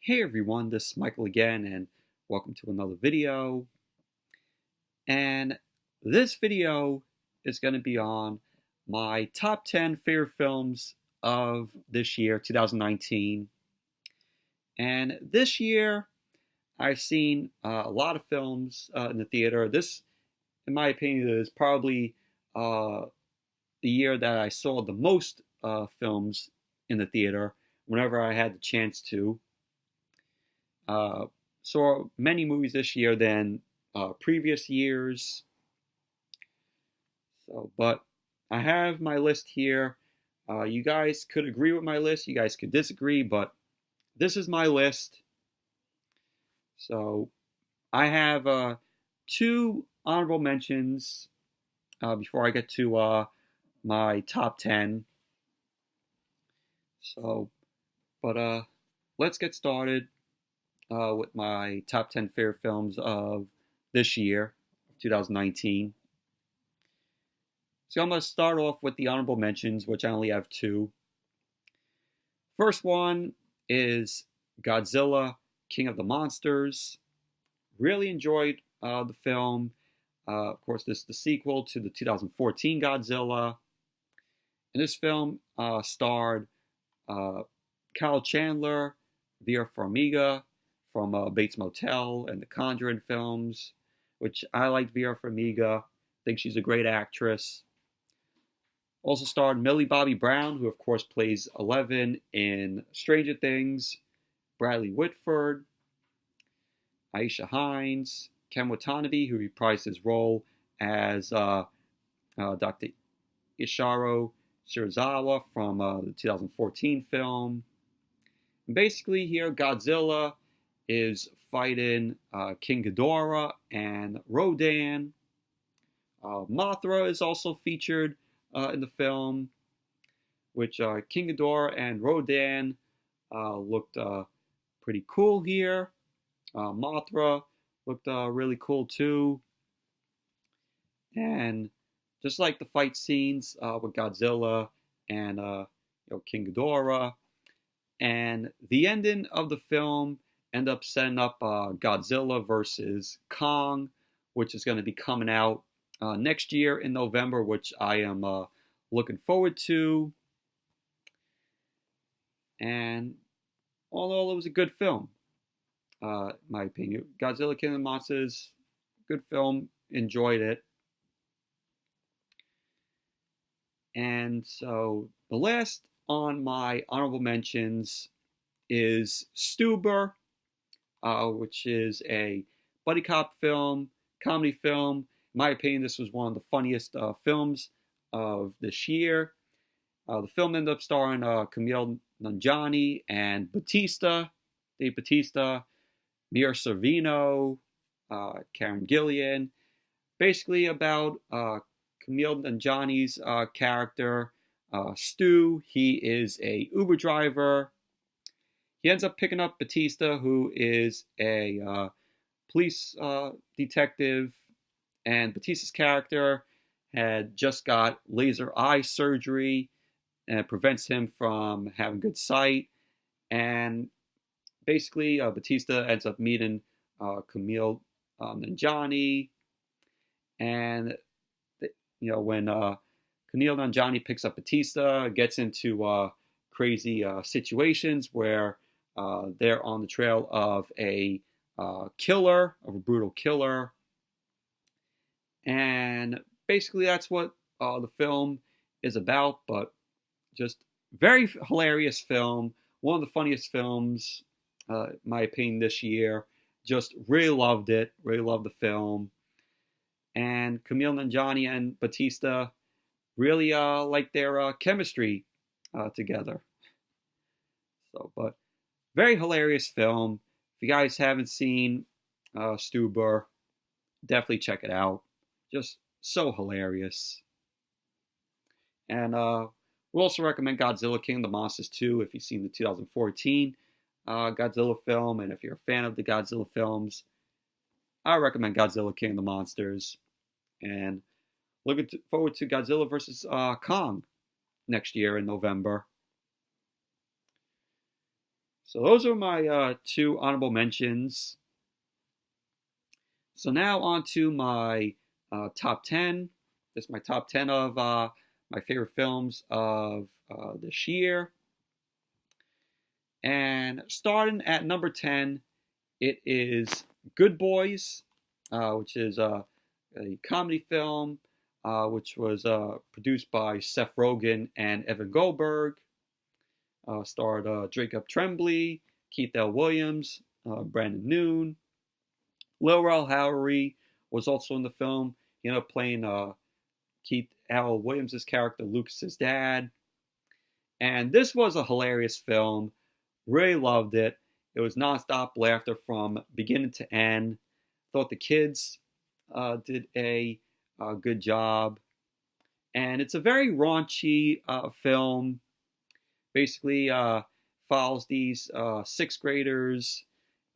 Hey everyone, this is Michael again, and welcome to another video. And this video is going to be on my top 10 favorite films of this year, 2019. And this year, I've seen a lot of films in the theater. This, in my opinion, is probably uh, the year that I saw the most films in the theater whenever I had the chance to. Uh, Saw many movies this year than previous years. But I have my list here. You guys could agree with my list. You guys could disagree, but this is my list. So I have two honorable mentions before I get to my top 10. So, but let's get started with my top 10 favorite films of this year, 2019. So I'm going to start off with the honorable mentions, which I only have two. First one is Godzilla, King of the Monsters. Really enjoyed the film. Of course, this is the sequel to the 2014 Godzilla. And this film starred Kyle Chandler, Vera Farmiga from Bates Motel and the Conjuring films, which I like Vera Farmiga. I think she's a great actress. Also starred Millie Bobby Brown, who of course plays Eleven in Stranger Things, Bradley Whitford, Aisha Hines, Ken Watanabe, who reprised his role as Dr. Ishiro Shirazawa from the 2014 film. And basically here, Godzilla is fighting King Ghidorah and Rodan. Mothra is also featured in the film, which King Ghidorah and Rodan looked pretty cool here. Mothra looked really cool too. And just like the fight scenes with Godzilla and King Ghidorah, and the ending of the film end up setting up Godzilla versus Kong, which is going to be coming out next year in November, which I am looking forward to. And all in all, it was a good film, in my opinion. Godzilla King of the Monsters, good film, enjoyed it. And so the last on my honorable mentions is Stuber, which is a buddy cop film, comedy film. In my opinion, this was one of the funniest films of this year. The film ended up starring Camille Nanjiani and Dave Bautista, Mira Sorvino, Karen Gillan. Basically about Camille Nanjiani's character, Stu. He is a Uber driver. He ends up picking up Bautista, who is a police detective, and Bautista's character had just got laser eye surgery, and it prevents him from having good sight. And basically, Bautista ends up meeting Camille Nanjiani, and when Camille Nanjiani picks up Bautista, gets into crazy situations where they're on the trail of a killer, of a brutal killer. And basically that's what the film is about, but just very hilarious film. One of the funniest films, in my opinion, this year. Just really loved it. Really loved the film. And Camille Nanjiani and Bautista really like their chemistry together. But very hilarious film. If you guys haven't seen Stuber, definitely check it out. Just so hilarious. And we also recommend Godzilla King of the Monsters 2 if you've seen the 2014 Godzilla film. And if you're a fan of the Godzilla films, I recommend Godzilla King of the Monsters. And looking forward to Godzilla vs. Kong next year in November. So those are my two honorable mentions. So now on to my top 10. This is my top 10 of my favorite films of this year. And starting at number 10, it is Good Boys, which is a comedy film which was produced by Seth Rogen and Evan Goldberg. Starred Jacob Tremblay, Keith L. Williams, Brandon Noon. Lil Rel Howery was also in the film. He ended up playing Keith L. Williams' character, Lucas's dad. And this was a hilarious film. Really loved it. It was nonstop laughter from beginning to end. Thought the kids did a good job. And it's a very raunchy film. Basically, follows these sixth graders,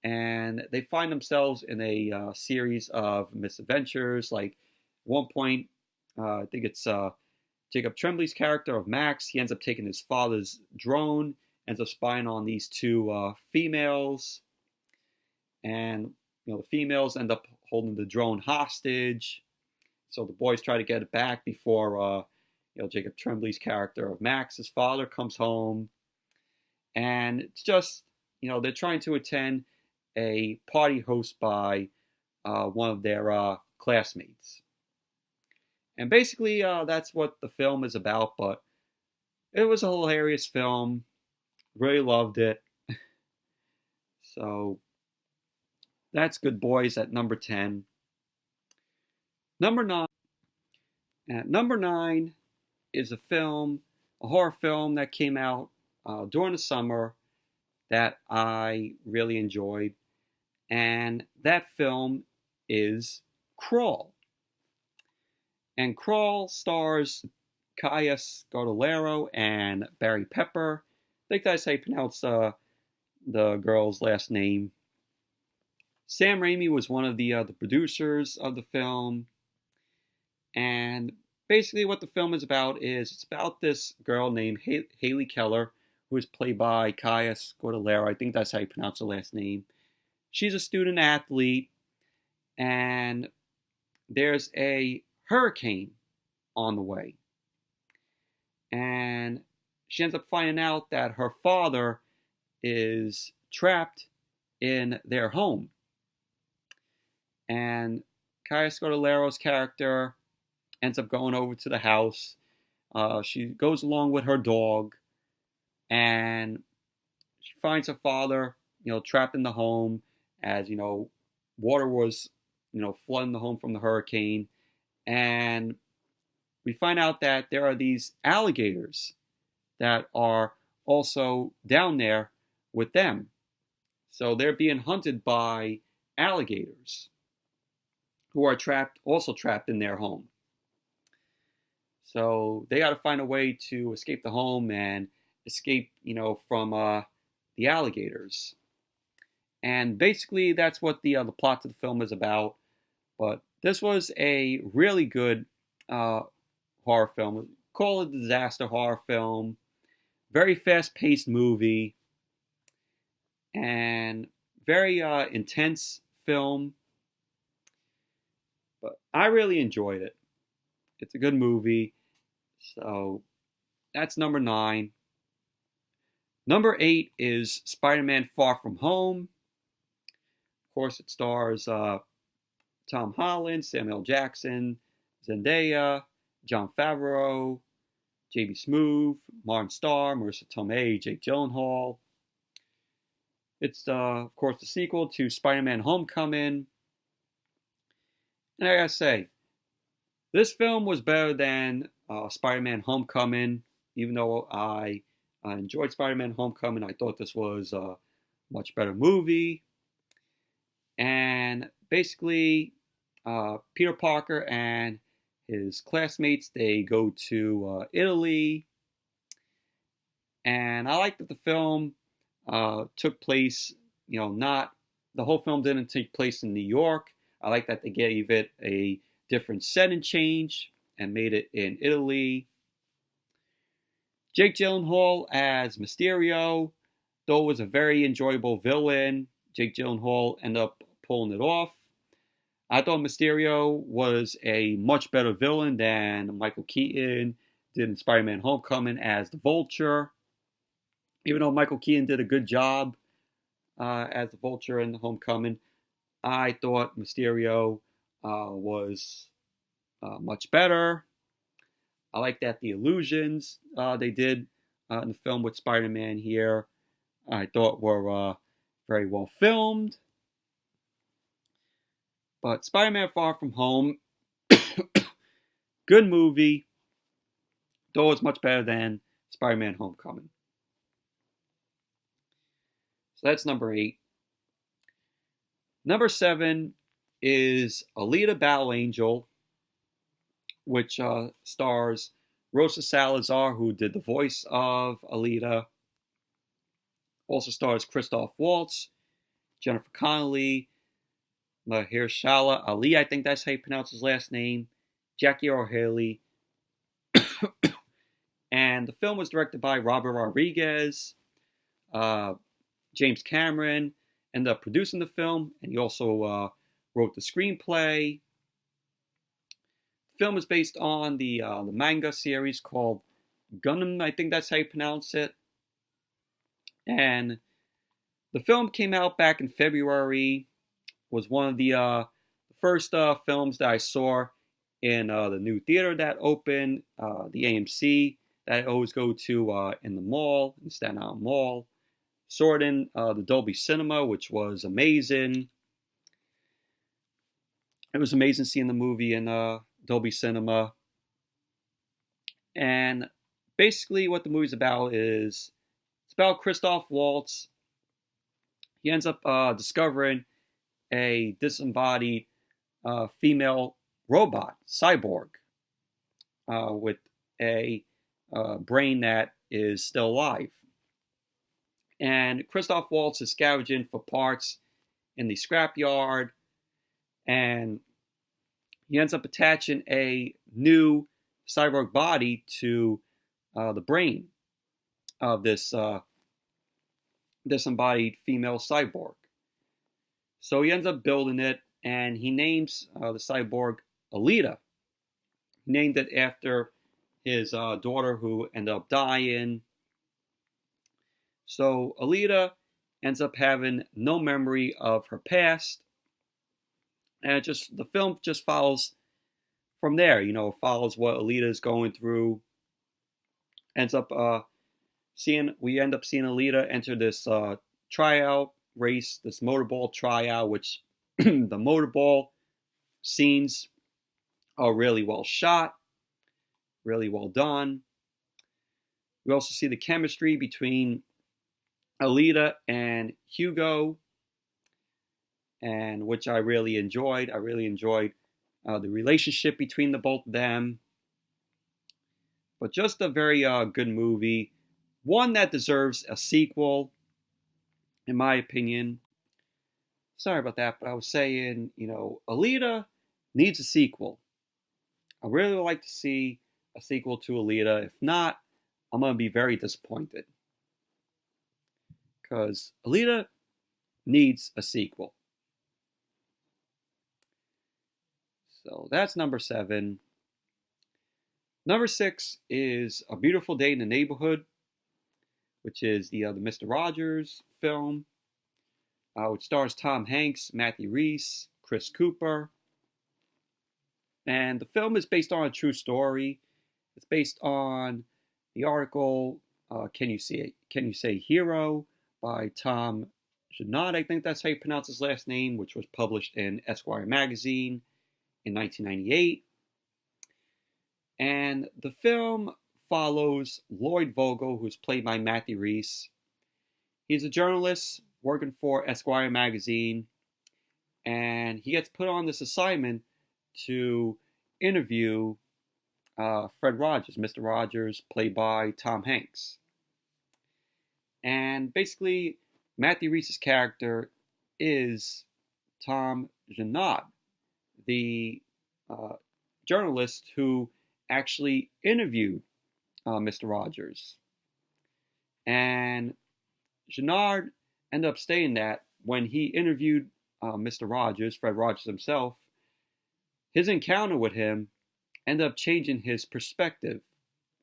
and they find themselves in a series of misadventures. Like, at one point, I think it's Jacob Tremblay's character of Max. He ends up taking his father's drone, ends up spying on these two females, and the females end up holding the drone hostage. So the boys try to get it back before Jacob Tremblay's character of Max, his father, comes home. And it's just, they're trying to attend a party hosted by one of their classmates. And basically, that's what the film is about. But it was a hilarious film. Really loved it. So that's Good Boys at number 10. Number 9. At number 9 is a horror film that came out during the summer that I really enjoyed. And that film is Crawl. And Crawl stars Kaya Scodelario and Barry Pepper. I think that's how you pronounce the girl's last name. Sam Raimi was one of the producers of the film. And basically what the film is about is it's about this girl named Haley Keller, who is played by Kaya Scodelario. I think that's how you pronounce her last name. She's a student athlete, and there's a hurricane on the way. And she ends up finding out that her father is trapped in their home. And Kaya Scodelario's character ends up going over to the house. She goes along with her dog, and she finds her father, trapped in the home as, water was, flooding the home from the hurricane. And we find out that there are these alligators that are also down there with them. So they're being hunted by alligators who are also trapped in their home. So they got to find a way to escape the home and escape, from the alligators. And basically, that's what the plot of the film is about. But this was a really good horror film. Call it a disaster horror film. Very fast-paced movie. And very intense film. But I really enjoyed it. It's a good movie. So that's number 9. Number 8 is Spider-Man Far From Home. Of course, it stars Tom Holland, Samuel Jackson, Zendaya, Jon Favreau, J.B. Smoove, Martin Starr, Marissa Tomei, Jake Gyllenhaal. It's, of course, the sequel to Spider-Man Homecoming. And I gotta say, this film was better than Spider-Man Homecoming. Even though I enjoyed Spider-Man Homecoming, I thought this was a much better movie. And basically, Peter Parker and his classmates, they go to Italy. And I like that the film took place, not, the whole film didn't take place in New York. I like that they gave it a different setting change and made it in Italy. Jake Gyllenhaal as Mysterio. though it was a very enjoyable villain, Jake Gyllenhaal ended up pulling it off. I thought Mysterio was a much better villain than Michael Keaton did in Spider-Man Homecoming as the Vulture. Even though Michael Keaton did a good job as the Vulture in Homecoming, I thought Mysterio was much better. I like that the illusions they did in the film with Spider-Man here, I thought were very well filmed. But Spider-Man Far From Home, good movie, though it's much better than Spider-Man Homecoming. So that's number 8. Number 7 is Alita Battle Angel, which stars Rosa Salazar, who did the voice of Alita. Also stars Christoph Waltz, Jennifer Connelly, Mahershala Ali, I think that's how you pronounce his last name, Jackie Earle Haley. And the film was directed by Robert Rodriguez. James Cameron ended up producing the film, and he also wrote the screenplay. The film is based on the manga series called Gundam, I think that's how you pronounce it. And the film came out back in February. Was one of the first films that I saw in the new theater that opened, the AMC that I always go to in the mall, in Staten Island Mall. Saw it in the Dolby Cinema, which was amazing. It was amazing seeing the movie in Dolby Cinema. And basically what the movie's about is, it's about Christoph Waltz. He ends up discovering a disembodied female robot, cyborg, with a brain that is still alive. And Christoph Waltz is scavenging for parts in the scrapyard, and he ends up attaching a new cyborg body to the brain of this disembodied female cyborg. So he ends up building it, and he names the cyborg Alita. He named it after his daughter, who ended up dying. So Alita ends up having no memory of her past, and the film just follows from there. You know, it follows what Alita is going through. We end up seeing Alita enter this tryout race, this motorball tryout, which the motorball scenes are really well shot, really well done. We also see the chemistry between Alita and Hugo, and which I really enjoyed. I really enjoyed the relationship between the both of them. But just a very good movie. One that deserves a sequel, in my opinion. Sorry about that, but I was saying, Alita needs a sequel. I really would like to see a sequel to Alita. If not, I'm going to be very disappointed. Because Alita needs a sequel. So that's number 7. Number 6 is A Beautiful Day in the Neighborhood, which is the Mr. Rogers film, which stars Tom Hanks, Matthew Rhys, Chris Cooper. And the film is based on a true story. It's based on the article Can You Say Hero by Tom Janot, I think that's how you pronounce his last name, which was published in Esquire magazine in 1998. And the film follows Lloyd Vogel, who's played by Matthew Rhys. He's a journalist working for Esquire magazine, and he gets put on this assignment to interview Fred Rogers, Mr. Rogers, played by Tom Hanks. And basically, Matthew Rhys' character is Tom Janot, the journalist who actually interviewed Mr. Rogers. And Gennard ended up saying that when he interviewed Mr. Rogers, Fred Rogers himself, his encounter with him ended up changing his perspective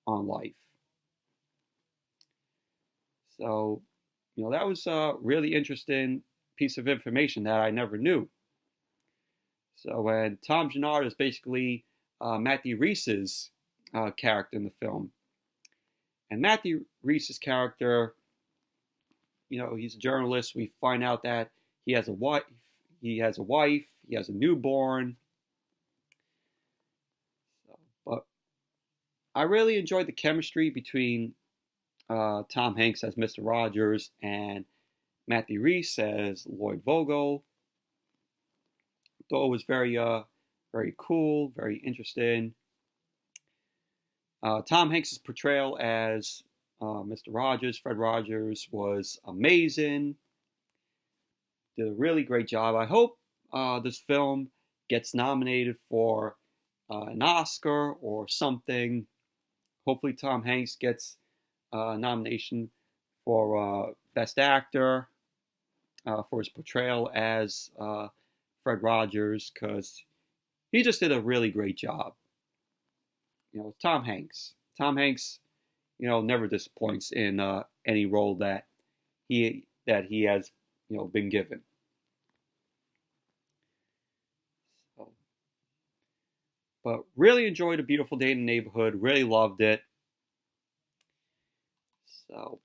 on life. So, that was a really interesting piece of information that I never knew. So, when Tom Gennard is basically Matthew Rhys's character in the film, and Matthew Rhys's character, he's a journalist. We find out that he has a wife. He has a newborn. But I really enjoyed the chemistry between Tom Hanks as Mr. Rogers and Matthew Rhys as Lloyd Vogel. Thought it was very cool, very interesting. Tom Hanks' portrayal as Mr. Rogers, Fred Rogers, was amazing. Did a really great job. I hope this film gets nominated for an Oscar or something. Hopefully Tom Hanks gets a nomination for Best Actor for his portrayal as Fred Rogers, because he just did a really great job. Tom Hanks. Tom Hanks, never disappoints in any role that he has, been given. So, but really enjoyed A Beautiful Day in the Neighborhood. Really loved it. So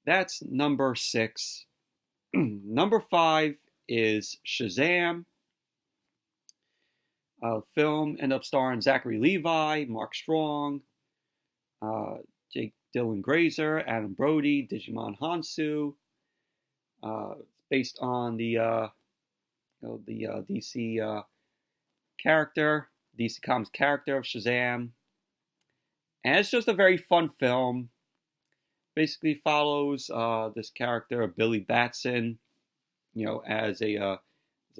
that's number 6. Number 5 is Shazam. Film ended up starring Zachary Levi, Mark Strong, Jake Dylan Grazer, Adam Brody, Digimon Hansu. It's based on the DC character, DC Comics character of Shazam, and it's just a very fun film. Basically follows this character, Billy Batson, as a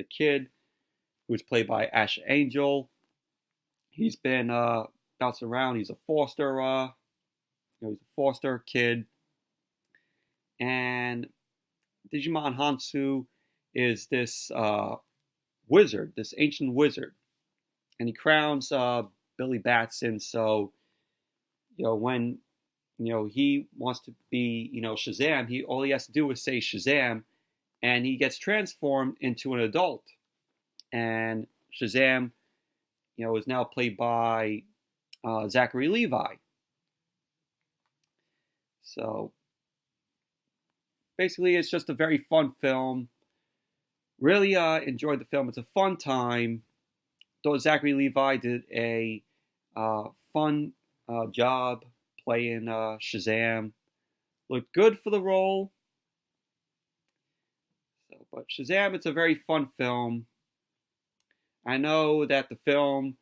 kid, who's played by Ash Angel. He's been bouncing around. He's a foster, kid, and Digimon Hansu is this wizard, this ancient wizard, and he crowns Billy Batson. So, when he wants to be Shazam, all he has to do is say Shazam, and he gets transformed into an adult. And Shazam, is now played by Zachary Levi. So basically, it's just a very fun film. Really enjoyed the film. It's a fun time. Thought Zachary Levi did a fun job playing Shazam. Looked good for the role. But Shazam, it's a very fun film. I know that the film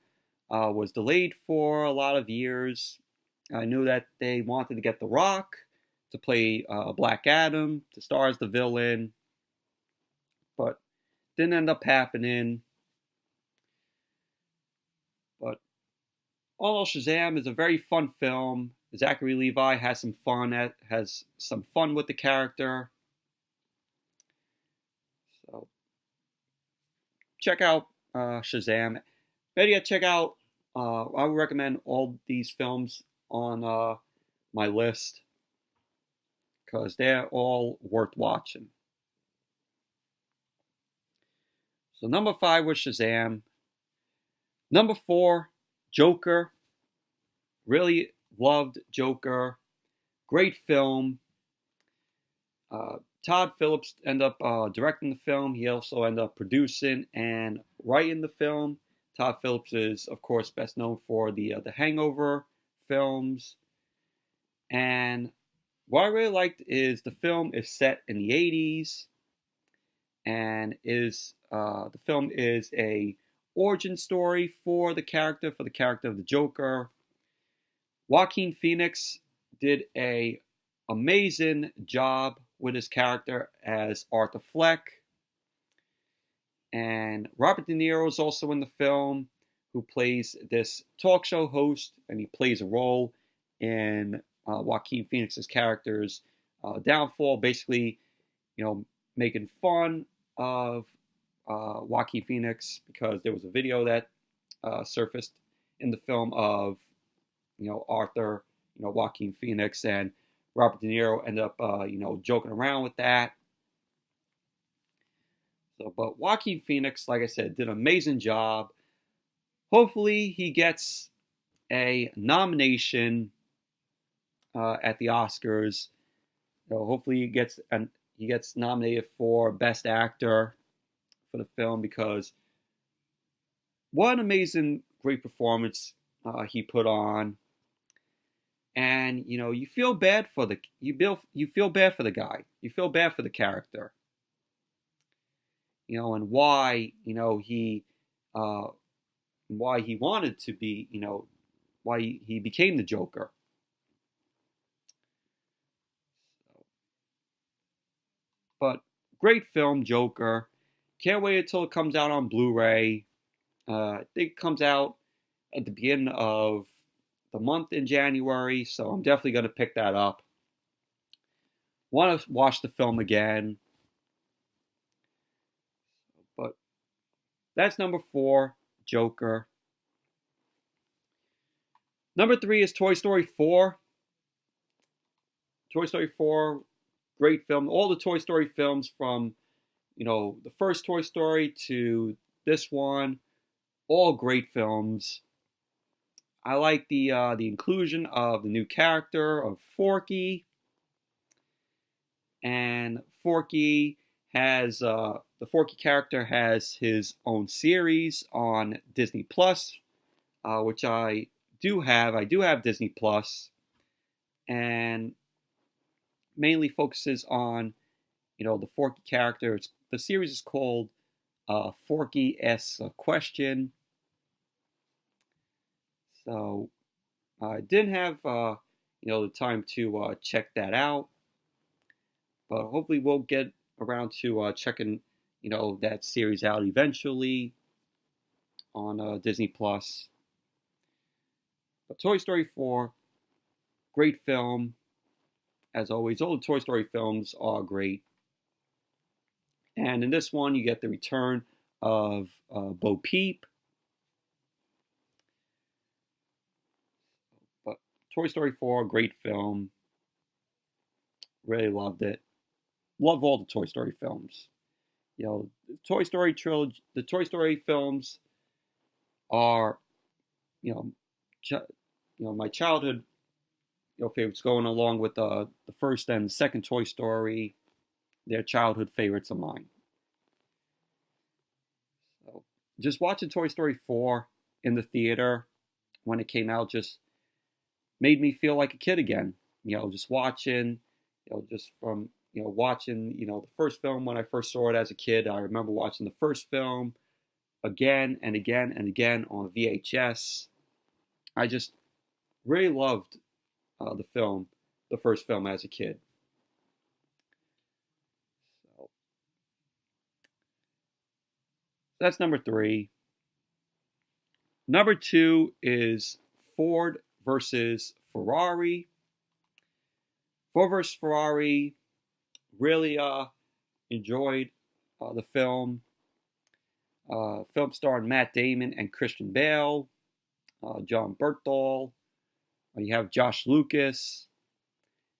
was delayed for a lot of years. I knew that they wanted to get The Rock to play Black Adam, to star as the villain, but didn't end up happening. But all in all, Shazam is a very fun film. Zachary Levi has some fun with the character. So check out Shazam. Better yet, check out. I would recommend all these films on my list because they're all worth watching. So number 5 was Shazam. Number 4, Joker. Really loved Joker. Great film. Todd Phillips ended up directing the film. He also ended up producing and writing the film. Todd Phillips is, of course, best known for the Hangover films. And what I really liked is the film is set in the 80s, and the film is a origin story for the character of the Joker. Joaquin Phoenix did a amazing job with his character as Arthur Fleck. And Robert De Niro is also in the film, who plays this talk show host, and he plays a role in Joaquin Phoenix's character's downfall, basically, you know, making fun of Joaquin Phoenix because there was a video that surfaced in the film of Arthur, Joaquin Phoenix and Robert De Niro ended up joking around with that. So, but Joaquin Phoenix, like I said, did an amazing job. Hopefully, he gets a nomination at the Oscars. Hopefully, he gets nominated for Best Actor for the film because what an amazing, great performance he put on. And you feel bad for the you feel bad for the guy. You feel bad for the character. And uh, why he wanted to be, why he became the Joker. But great film, Joker. Can't wait until it comes out on Blu-ray. I think it comes out at the beginning of the month in January, so I'm definitely going to pick that up. Want to watch the film again. But that's number 4, Joker. Number 3 is Toy Story 4. Toy Story 4, great film. All the Toy Story films from, the first Toy Story to this one, all great films. I like the inclusion of the new character of Forky. And Forky has the Forky character has his own series on Disney Plus, which I do have. I do have Disney Plus, and mainly focuses on the Forky character. The series is called Forky Asks a Question. So I didn't have the time to check that out, but hopefully we'll get around to checking that series out eventually on Disney Plus. But Toy Story 4, great film. As always, all the Toy Story films are great. And in this one, you get the return of Bo Peep. But Toy Story 4, great film. Really loved it. Love all the Toy Story films. The Toy Story trilogy, the Toy Story films are, my childhood, favorites, going along with the first and second Toy Story. They're childhood favorites of mine. So just watching Toy Story 4 in the theater when it came out just made me feel like a kid again. Just watching, just from watching the first film when I first saw it as a kid. I remember watching the first film again and again and again on VHS. I just really loved the first film as a kid. So that's number 3. Number 2 is Ford versus Ferrari. Ford versus Ferrari, really enjoyed the film. Film starring Matt Damon and Christian Bale, John Berthal. You have Josh Lucas.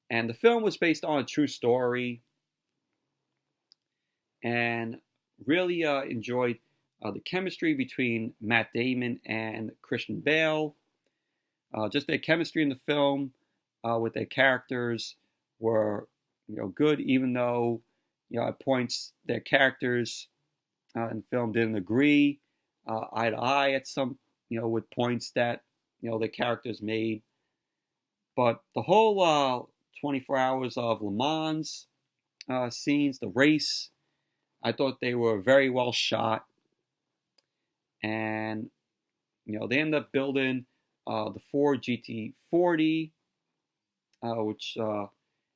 And the film was based on a true story. And really enjoyed the chemistry between Matt Damon and Christian Bale. Just their chemistry in the film with their characters were good, even though at points their characters in the film didn't agree eye to eye at some with points that the characters made. But the whole 24 hours of Le Mans scenes, the race, I thought they were very well shot. And they ended up building the Ford GT40, which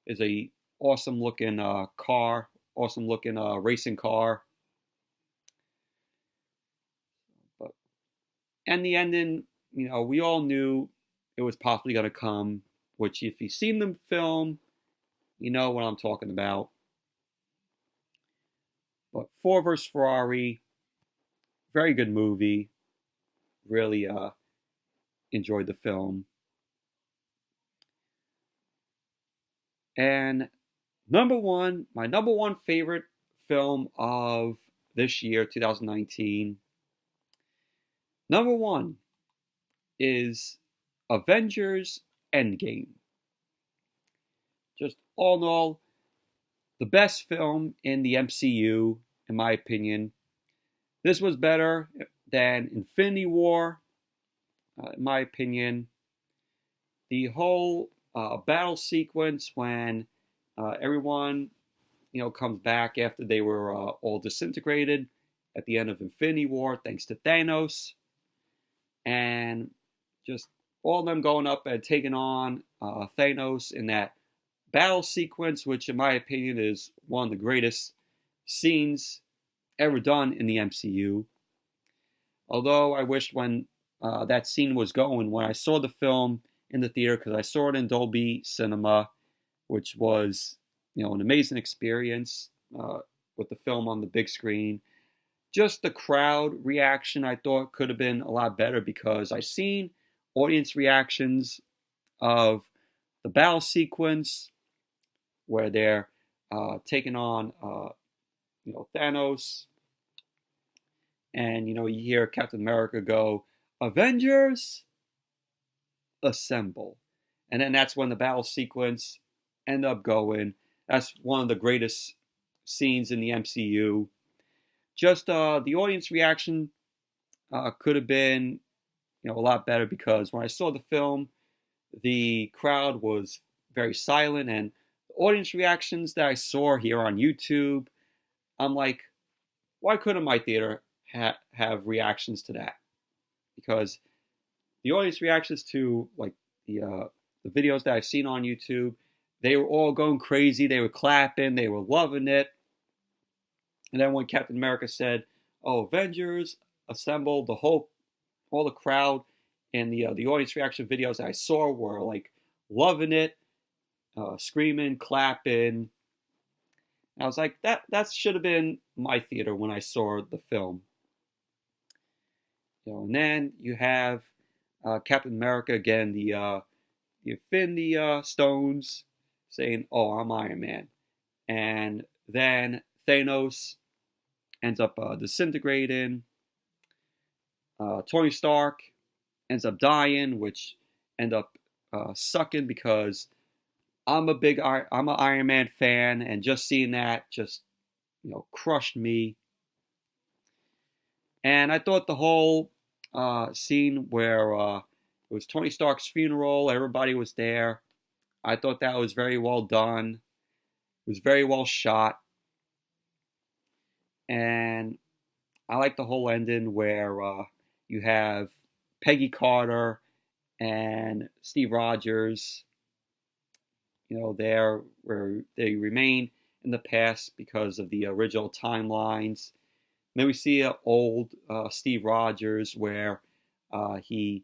is a awesome looking car, awesome looking racing car. But and the ending, we all knew it was possibly going to come. Which, if you've seen the film, You know what I'm talking about. But Ford vs. Ferrari, very good movie. Really enjoyed the film. And my number one favorite film of this year, 2019. Number one is Avengers Endgame. Just all in all, the best film in the MCU, in my opinion. This was better than Infinity War, in my opinion. The whole battle sequence when everyone comes back after they were all disintegrated at the end of Infinity War, thanks to Thanos, and just all of them going up and taking on Thanos in that battle sequence, which in my opinion is one of the greatest scenes ever done in the MCU. Although I wished when that scene was going, when I saw the film in the theater, because I saw it in Dolby Cinema, which was an amazing experience with the film on the big screen. Just the crowd reaction I thought could have been a lot better, because I seen audience reactions of the battle sequence where they're taking on Thanos, and you hear Captain America go, "Avengers, assemble," and then that's when the battle sequence end up going. That's one of the greatest scenes in the MCU. Just the audience reaction could have been a lot better, because when I saw the film, the crowd was very silent, and the audience reactions that I saw here on YouTube, I'm like, why couldn't my theater have reactions to that? Because the audience reactions to like the videos that I've seen on YouTube, they were all going crazy. They were clapping. They were loving it. And then when Captain America said, "Oh, Avengers, assemble!" all the crowd and the audience reaction videos that I saw were like loving it, screaming, clapping. And I was like, that should have been my theater when I saw the film. And then you have Captain America again, the Infinity Stones, saying, "Oh, I'm Iron Man," and then Thanos ends up disintegrating. Tony Stark ends up dying, which end up sucking, because I'm an Iron Man fan, and just seeing that just crushed me. And I thought the whole scene where it was Tony Stark's funeral, everybody was there. I thought that was very well done. It was very well shot, and I like the whole ending where you have Peggy Carter and Steve Rogers, there where they remain in the past because of the original timelines. And then we see an old Steve Rogers where he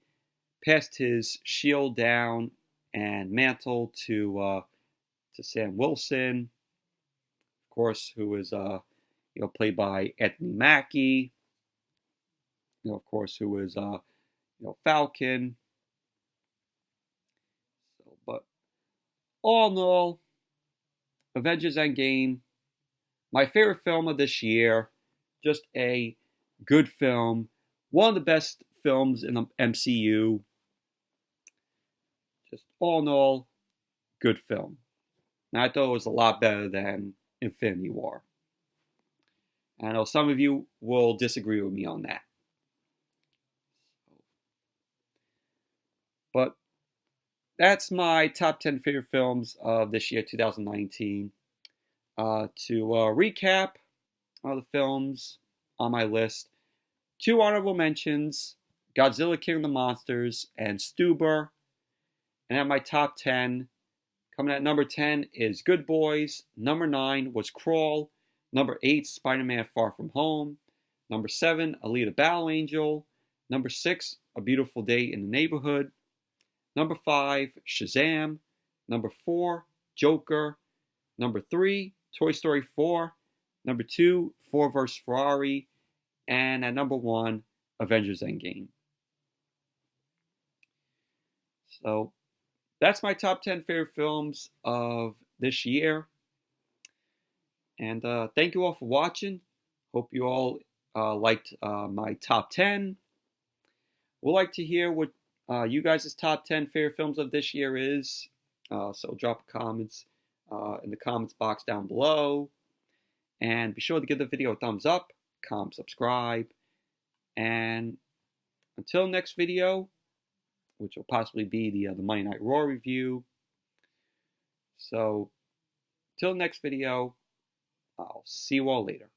passed his shield down and mantle to Sam Wilson, of course, who is played by Anthony Mackie, of course, who is Falcon. So, but all in all, Avengers Endgame, my favorite film of this year. Just a good film, one of the best films in the MCU. Just all in all, good film. And I thought it was a lot better than Infinity War. And I know some of you will disagree with me on that. But that's my top 10 favorite films of this year, 2019. To recap all the films on my list, 2 honorable mentions: Godzilla King of the Monsters and Stuber. And at my top 10, coming at number 10 is Good Boys. Number 9 was Crawl. Number 8, Spider-Man Far From Home. Number 7, Alita Battle Angel. Number 6, A Beautiful Day in the Neighborhood. Number 5, Shazam. Number 4, Joker. Number 3, Toy Story 4. Number 2, Ford vs. Ferrari. And at number 1, Avengers Endgame. So that's my top 10 favorite films of this year. And thank you all for watching. Hope you all liked my top 10. We'd like to hear what you guys' top 10 favorite films of this year is. So drop comments in the comments box down below. And be sure to give the video a thumbs up, comment, subscribe. And until next video, which will possibly be the Monday Night Raw review. So, till next video, I'll see you all later.